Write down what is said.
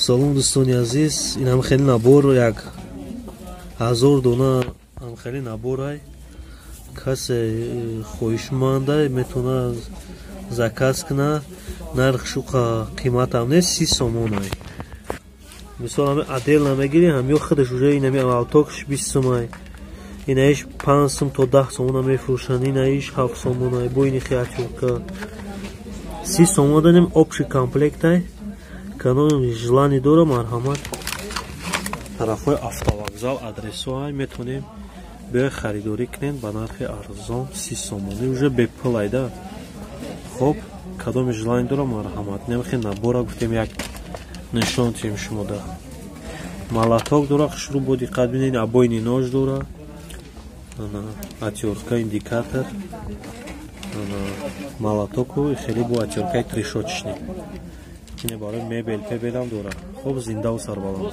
салом дӯстони азиз, ин ҳам хеле набор як 1000 дона ҳам хеле наборай. Касе хоҳишманда метавона заказ куна. Нархш қимат ҳам нест 30 сомонай. Мисол ҳаме отдельно мегири, ҳамё худаш уже инами алтокш 20 сомай. Инаиш 5 сом то 10 сомона мефурӯшанд, инаиш 7 сомонай. Бо ини хиатюрка 30 сомон дадем общий комплектай. Канон желание дора марҳамат. Тарафҳои автовокзал адресоай метавонем бе харидорӣ кунем ба нархи арзон 30 сомонӣ уже беплай да. Хоб кадоми желание дора марҳамат. Немхе набора гуфтем як нишон тим шумо да. Малаток дора, хушру бо диққат бинед, обойни нож дора. Ана атёрка индикатор. Ана малатоку хеле бо атёркаи трешочечник. Ине барои мебел пебелам дора. Хоб зиндаву сарбаланд.